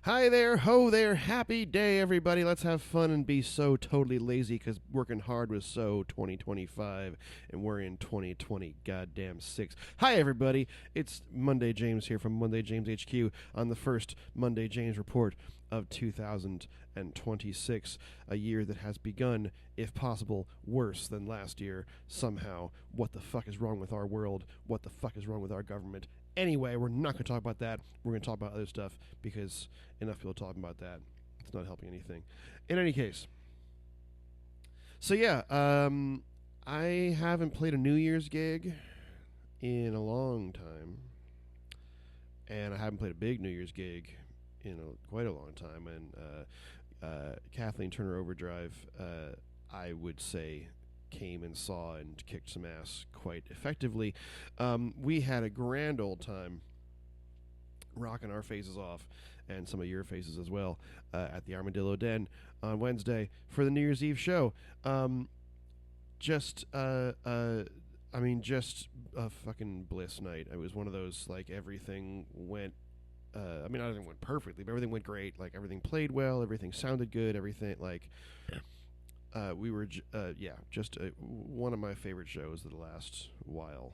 Hi there, ho there, happy day, everybody. Let's have fun and be so totally lazy because working hard was so 2025 and we're in 2020 goddamn 6. Hi, everybody. It's Monday James here from Monday James HQ on the first Monday James report of 2026, a year that has begun, if possible, worse than last year somehow. What the fuck is wrong with our world? What the fuck is wrong with our government? Anyway, we're not going to talk about that. We're going to talk about other stuff because enough people talking about that. It's not helping anything. In any case, so yeah, I haven't played a New Year's gig in a long time, and I haven't played a big New Year's gig in quite a long time. And Kathleen Turner Overdrive, I would say, came and saw and kicked some ass quite effectively. We had a grand old time rocking our faces off, and some of your faces as well, at the Armadillo Den on Wednesday for the New Year's Eve show. Just a fucking bliss night. It was one of those, like, everything went, not everything went perfectly, but everything went great. Like, everything played well, everything sounded good, everything, like, we were, just one of my favorite shows of the last while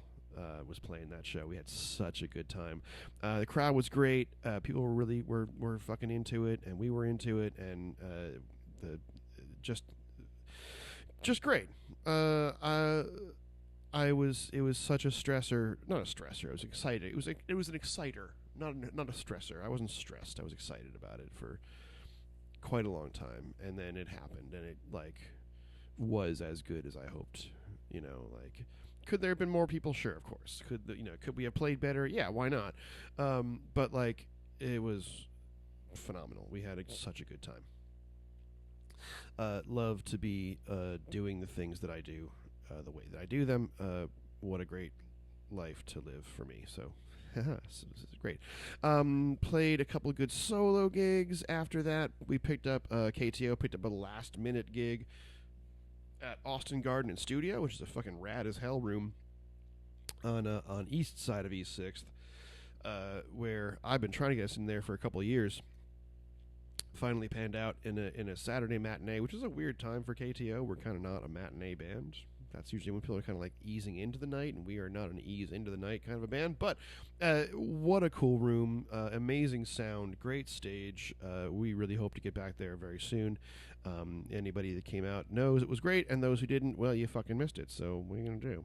was playing that show. We had such a good time. The crowd was great. People were fucking into it, and we were into it, and just great. It was such a stressor, not a stressor. I was excited. It was an exciter, not a stressor. I wasn't stressed. I was excited about it for quite a long time, and then it happened, and it was as good as I hoped. Could there have been more people? Sure, of course. Could we have played better? Yeah, why not? But it was phenomenal. We had such a good time. Love to be doing the things that I do the way that I do them. What a great life to live for me. So this is great. Played a couple of good solo gigs after that. We picked up KTO picked up a last minute gig at Austin Garden and Studio, which is a fucking rad as hell room on east side of East 6th, where I've been trying to get us in there for a couple of years. Finally panned out in a Saturday matinee, which is a weird time for KTO. We're kind of not a matinee band. That's usually when people are kind of like easing into the night, and we are not an ease into the night kind of a band. But what a cool room, amazing sound, great stage. We really hope to get back there very soon. Anybody that came out knows it was great, and those who didn't, well, you fucking missed it. So what are you gonna do?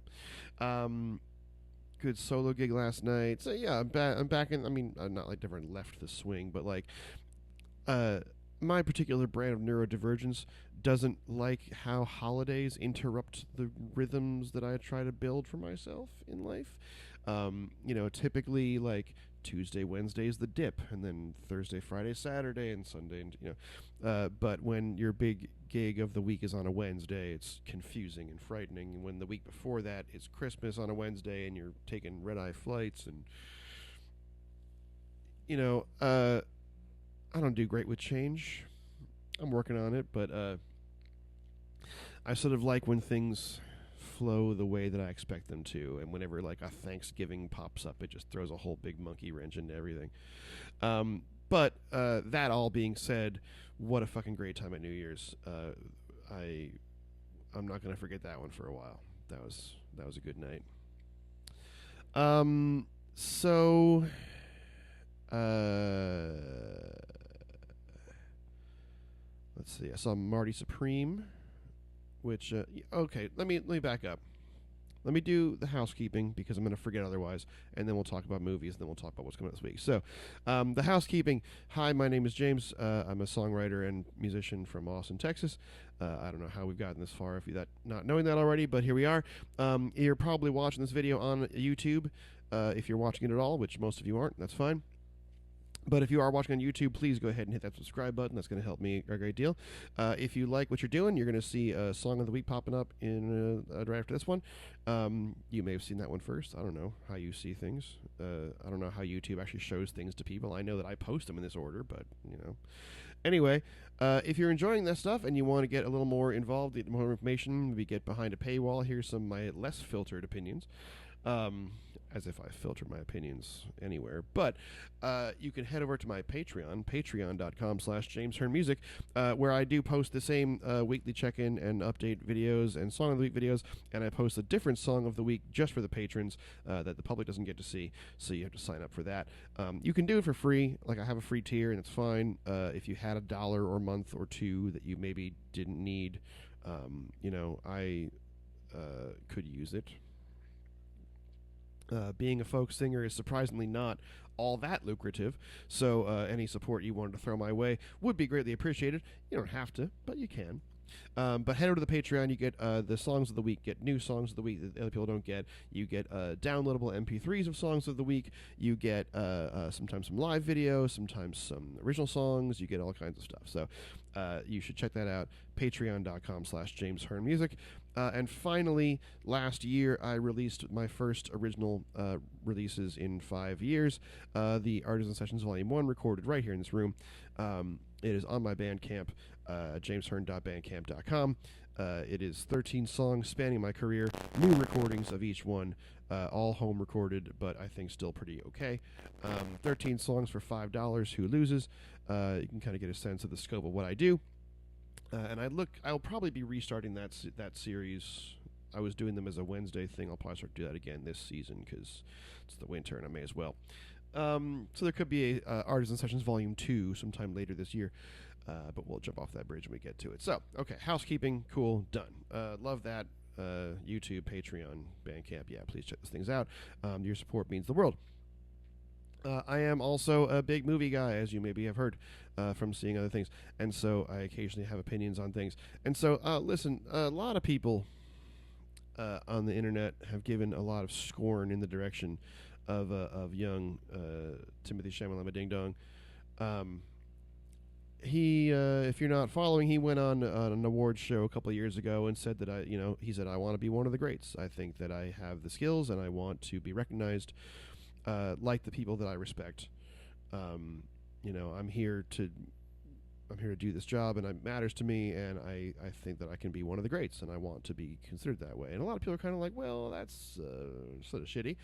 Good solo gig last night. So yeah, I'm back in. I'm not like never left the swing, but my particular brand of neurodivergence doesn't like how holidays interrupt the rhythms that I try to build for myself in life. Typically Tuesday, Wednesday is the dip, and then Thursday, Friday, Saturday, and Sunday, but when your big gig of the week is on a Wednesday, it's confusing and frightening. And when the week before that, it's Christmas on a Wednesday, and you're taking red-eye flights, and I don't do great with change. I'm working on it, but I sort of like when things flow the way that I expect them to, and whenever a Thanksgiving pops up, it just throws a whole big monkey wrench into everything. But that all being said, what a fucking great time at New Year's. I'm not gonna forget that one for a while. That was a good night. So let's see. I saw Marty Supreme, which okay. Let me back up. Let me do the housekeeping because I'm going to forget otherwise, and then we'll talk about movies, and then we'll talk about what's coming up this week. So, the housekeeping. Hi, my name is James. I'm a songwriter and musician from Austin, Texas. I don't know how we've gotten this far if you're not knowing that already, but here we are. You're probably watching this video on YouTube. If you're watching it at all, which most of you aren't, that's fine. But if you are watching on YouTube, please go ahead and hit that subscribe button. That's going to help me a great deal. If you like what you're doing, you're going to see a Song of the Week popping up in right after this one. You may have seen that one first. I don't know how you see things. I don't know how YouTube actually shows things to people. I know that I post them in this order, but, Anyway, if you're enjoying that stuff and you want to get a little more involved, get more information, maybe get behind a paywall, here's some of my less filtered opinions. As if I filter my opinions anywhere. But you can head over to my Patreon, patreon.com/JamesHearneMusic, where I do post the same weekly check-in and update videos and Song of the Week videos, and I post a different Song of the Week just for the patrons that the public doesn't get to see, so you have to sign up for that. You can do it for free. Like, I have a free tier, and it's fine. If you had $1 or a month or two that you maybe didn't need, I could use it. Being a folk singer is surprisingly not all that lucrative, so any support you wanted to throw my way would be greatly appreciated. You don't have to, but you can. But head over to the Patreon. You get the songs of the week, get new songs of the week that other people don't get. You get downloadable MP3s of songs of the week. You get sometimes some live videos, sometimes some original songs. You get all kinds of stuff. So you should check that out, patreon.com/JamesHearneMusic. And finally, last year, I released my first original releases in 5 years. The Artisan Sessions Volume 1, recorded right here in this room. It is on my Bandcamp, jameshearne.bandcamp.com. It is 13 songs spanning my career, new recordings of each one, all home recorded, but I think still pretty okay. 13 songs for $5. Who loses? You can kind of get a sense of the scope of what I do. And I'll probably be restarting that series. I was doing them as a Wednesday thing. I'll probably start to do that again this season because it's the winter and I may as well. So there could be a Artisan Sessions Volume 2 sometime later this year. But we'll jump off that bridge when we get to it. So, okay, housekeeping, cool, done. Love that. YouTube, Patreon, Bandcamp, yeah, please check those things out. Your support means the world. I am also a big movie guy, as you maybe have heard from seeing other things. And so I occasionally have opinions on things. And so, listen, a lot of people on the internet have given a lot of scorn in the direction of young Timothy Chalamet Ding Dong. He, if you're not following, he went on an awards show a couple of years ago and said that he said, I want to be one of the greats. I think that I have the skills and I want to be recognized like the people that I respect. I'm here to do this job, and it matters to me, and I think that I can be one of the greats, and I want to be considered that way. And a lot of people are kind of like, well, that's sort of shitty.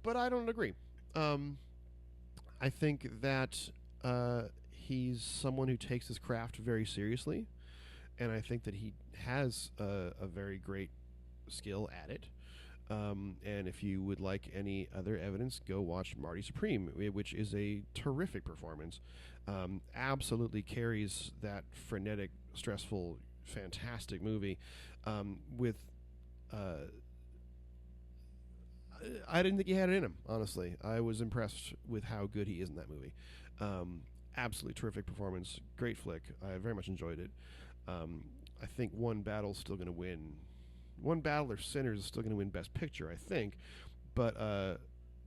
But I don't agree. I think that he's someone who takes his craft very seriously, and I think that he has a very great skill at it. And if you would like any other evidence, go watch Marty Supreme, which is a terrific performance. Absolutely carries that frenetic, stressful, fantastic movie with... I didn't think he had it in him, honestly. I was impressed with how good he is in that movie. Absolutely terrific performance, great flick. I very much enjoyed it. I think One Battle's still going to win. One Battle or Sinners is still going to win Best Picture, I think. But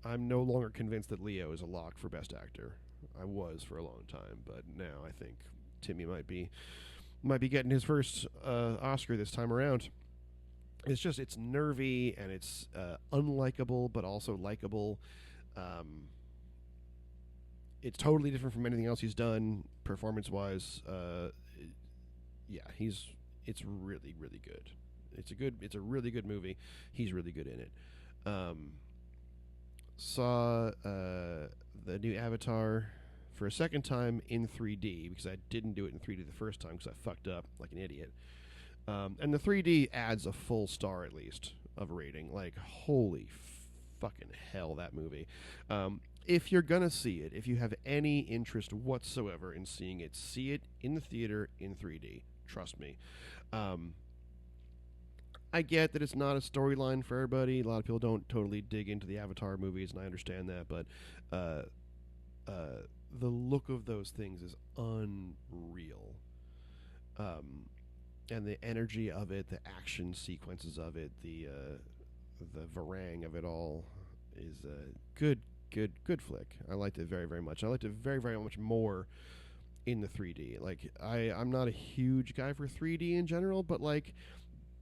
I'm no longer convinced that Leo is a lock for Best Actor. I was for a long time, but now I think Timmy might be getting his first Oscar this time around. It's nervy and it's unlikable, but also likable. It's totally different from anything else he's done performance-wise. It's really, really good. It's a really good movie. He's really good in it. Saw the new Avatar for a second time in 3D because I didn't do it in 3D the first time because I fucked up like an idiot. And the 3D adds a full star at least of a rating. Like, holy fucking hell, that movie. If you're gonna see it, if you have any interest whatsoever in seeing it, see it in the theater in 3D. Trust me. I get that it's not a storyline for everybody. A lot of people don't totally dig into the Avatar movies, and I understand that, but the look of those things is unreal. And the energy of it, the action sequences of it, the varang of it all is a good flick. I liked it very, very much. I liked it very, very much more in the 3D. Like, I'm not a huge guy for 3D in general, but, like,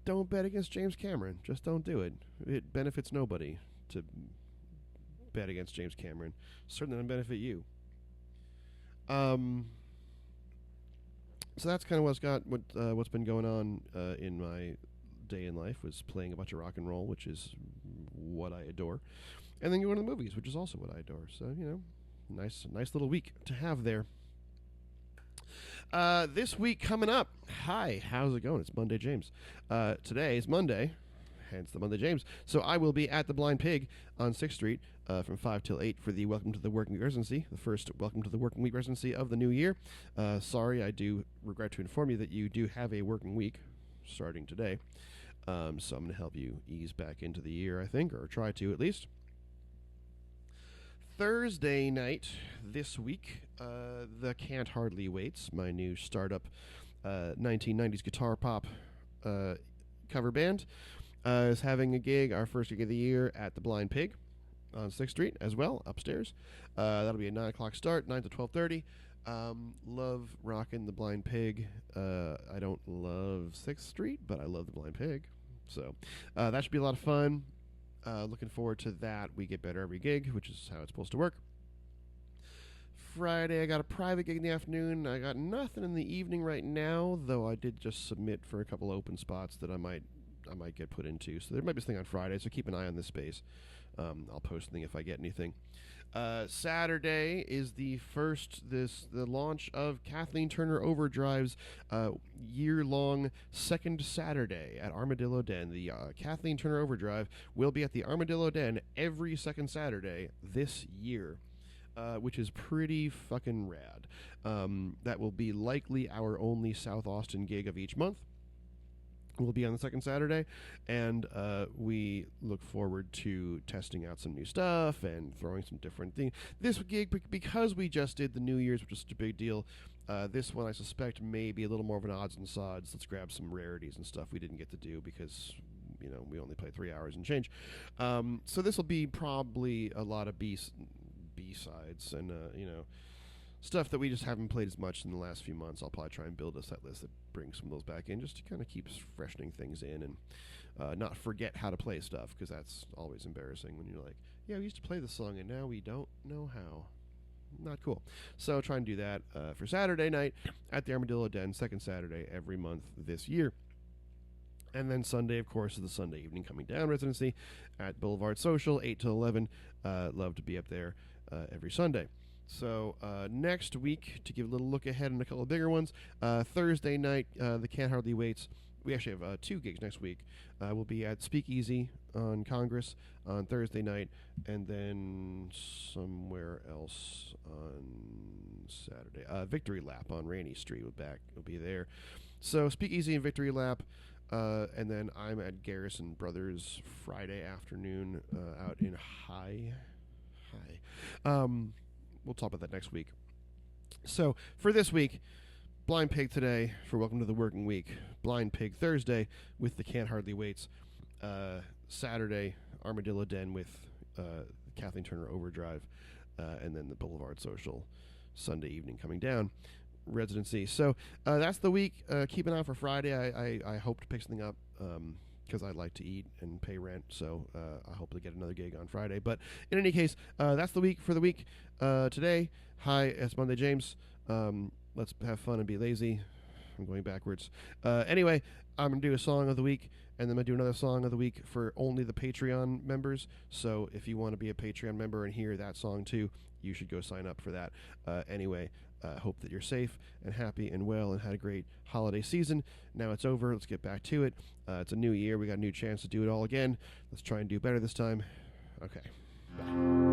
don't bet against James Cameron. Just don't do it. It benefits nobody to bet against James Cameron. Certainly doesn't benefit you. So that's kind of what's been going on in my day in life, was playing a bunch of rock and roll, which is what I adore. And then going to the movies, which is also what I adore. So, nice little week to have there. This week coming up. Hi, how's it going? It's Monday James. Today is Monday, hence the Monday James. So I will be at the Blind Pig on 6th Street from 5 till 8 for the Welcome to the Working Week residency, the first Welcome to the Working Week residency of the new year. Sorry, I do regret to inform you that you do have a working week starting today. So I'm going to help you ease back into the year, I think, or try to at least. Thursday night this week, the Can't Hardly Waits, my new startup 1990s guitar pop cover band, is having a gig, our first gig of the year, at the Blind Pig on 6th Street as well, upstairs. That'll be a 9 o'clock start, 9 to 12:30. Love rocking the Blind Pig. I don't love 6th Street, but I love the Blind Pig. So that should be a lot of fun. Looking forward to that. We get better every gig, which is how it's supposed to work. Friday, I got a private gig in the afternoon. I got nothing in the evening right now, though I did just submit for a couple open spots that I might get put into. So there might be something on Friday, so keep an eye on this space. I'll post something if I get anything. Saturday is the launch of Kathleen Turner Overdrive's year-long second Saturday at Armadillo Den. The Kathleen Turner Overdrive will be at the Armadillo Den every second Saturday this year, which is pretty fucking rad. That will be likely our only South Austin gig of each month. Will be on the second Saturday, and we look forward to testing out some new stuff and throwing some different things. This gig, because we just did the New Year's, which is such a big deal, this one I suspect may be a little more of an odds and sods. Let's grab some rarities and stuff we didn't get to do because, we only played 3 hours and change. So this will be probably a lot of B-sides and, stuff that we just haven't played as much in the last few months. I'll probably try and build a set list that brings some of those back in, just to kind of keep freshening things in and not forget how to play stuff, because that's always embarrassing when you're like, yeah, we used to play the song and now we don't know how. Not cool. So try and do that for Saturday night at the Armadillo Den, second Saturday every month this year. And then Sunday, of course, is the Sunday evening coming down residency at Boulevard Social, 8 to 11. Love to be up there every Sunday. So next week, to give a little look ahead and a couple of bigger ones, Thursday night, the Can't Hardly Waits. We actually have 2 gigs next week. We'll be at Speakeasy on Congress on Thursday night, and then somewhere else on Saturday. Victory Lap on Rainey Street. We'll be there. So Speakeasy and Victory Lap. And then I'm at Garrison Brothers Friday afternoon out in High. We'll talk about that next week. So for this week, Blind Pig today for Welcome to the Working Week. Blind Pig Thursday with the Can't Hardly Waits. Saturday, Armadillo Den with Kathleen Turner Overdrive. And then the Boulevard Social Sunday evening coming down residency. So that's the week. Keep an eye out for Friday. I hope to pick something up because I'd like to eat and pay rent. So I hope to get another gig on Friday. But in any case, that's the week for the week. Today, hi, it's Monday James. Let's have fun and be lazy. I'm going backwards. Anyway, I'm going to do a song of the week, and then I'm going to do another song of the week for only the Patreon members. So if you want to be a Patreon member and hear that song too, you should go sign up for that. Anyway, hope that you're safe and happy and well and had a great holiday season. Now it's over. Let's get back to it. It's a new year. We got a new chance to do it all again. Let's try and do better this time. Okay. Bye.